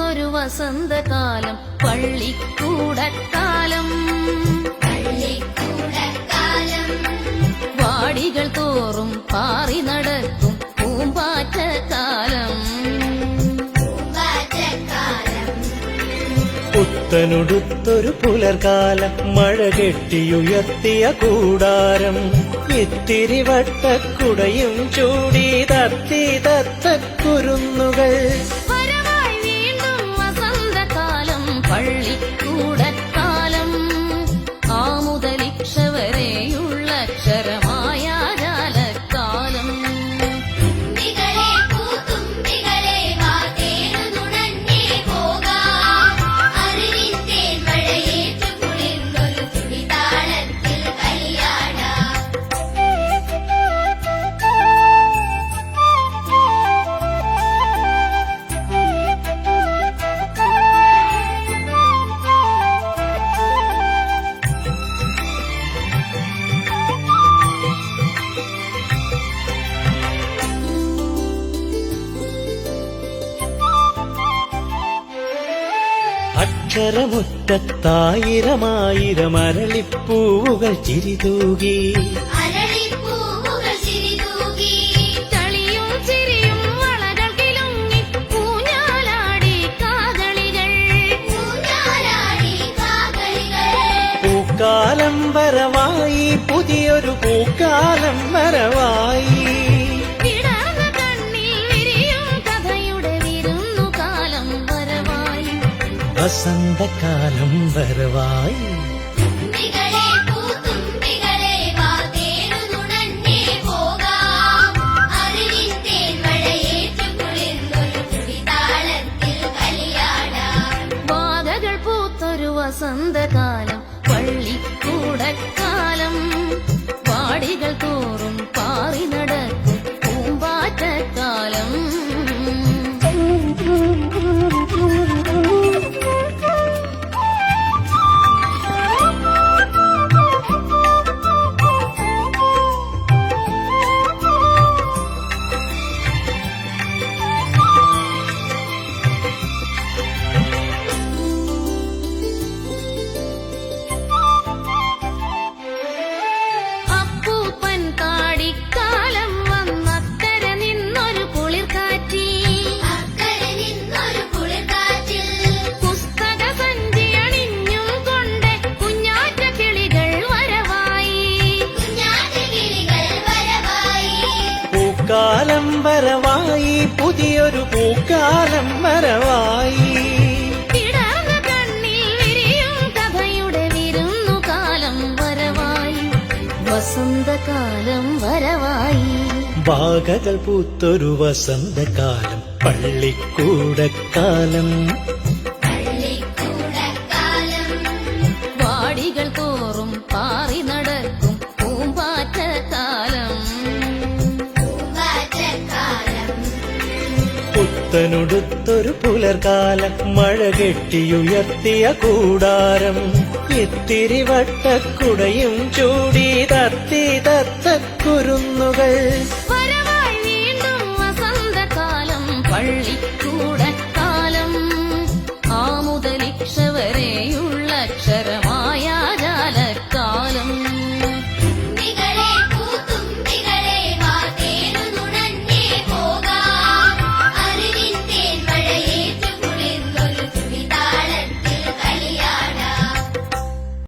പൂത്തൊരു വസന്തകാലം പള്ളിക്കൂടക്കാലം. വാടികൾ തോറും പാറി നടക്കും പൂമ്പാറ്റക്കാലം. പുത്തനുടുത്തൊരു പുലർകാലം മഴ കെട്ടിയുയർത്തിയ കൂടാരം. ഇത്തിരി വട്ടക്കുടയും ചൂടി തത്തി തത്തക്കുരുന്നുകൾ. വരവായി വീണ്ടും വസന്തകാലം പള്ളിക്കൂടക്കാലം. ആമുതലിക്ഷ വരെയുള്ള അക്ഷരമായ ജാലക്കാലം. അക്ഷരമുറ്റത്തായിരമായിരം അരളിപ്പൂവുകൾ ചിരിതൂകി. തളിയും ചിരിയും വളകൾ കിലുങ്ങി ഊഞ്ഞാലാടി കാകളികൾ. പൂക്കാലം വരവായി, പുതിയൊരു പൂക്കാലം വരവായി. വിടർന്ന കണ്ണിൽ വിരിയും കഥയുടെ വിരുന്നുകാലം വരവായി. വസന്തകാലം വരവായി. വാകകൾ പൂത്തൊരു വസന്തകാലം പള്ളിക്കൂടക്കാലം. വാടികൾ തോറും പാറി നടക്കും പൂമ്പാറ്റക്കാലം. അപ്പൂപ്പൻ താടിക്കാലം വന്നക്കര നിന്നൊരു കുളിർക്കാറ്റി. പുസ്തക സഞ്ചി അണിഞ്ഞും കൊണ്ട് കുഞ്ഞാറ്റ കിളികൾ വരവായി. പൂക്കാലം വരവായി, പുതിയൊരു പൂക്കാലം വരവായി. വിടർന്ന കണ്ണിൽ വിരിയും കഥയുടെ വിരുന്നുകാലം വരവായി. വസന്തകാലം വരവായി. വാകകൾ പൂത്തൊരു വസന്തകാലം പള്ളിക്കൂടക്കാലം. വാടികൾ തോറും പാറി നടക്കും പൂമ്പാറ്റക്കാലം. പുത്തനുടുത്തൊരു പുലർകാലം മഴ കെട്ടിയുയർത്തിയ കൂടാരം. ഇത്തിരി വട്ടക്കുടയും ചൂടി തത്തി തത്തക്കുരുന്നുകൾ. വരവായി വീണ്ടും വസന്തകാലം പള്ളിക്കൂടക്കാലം.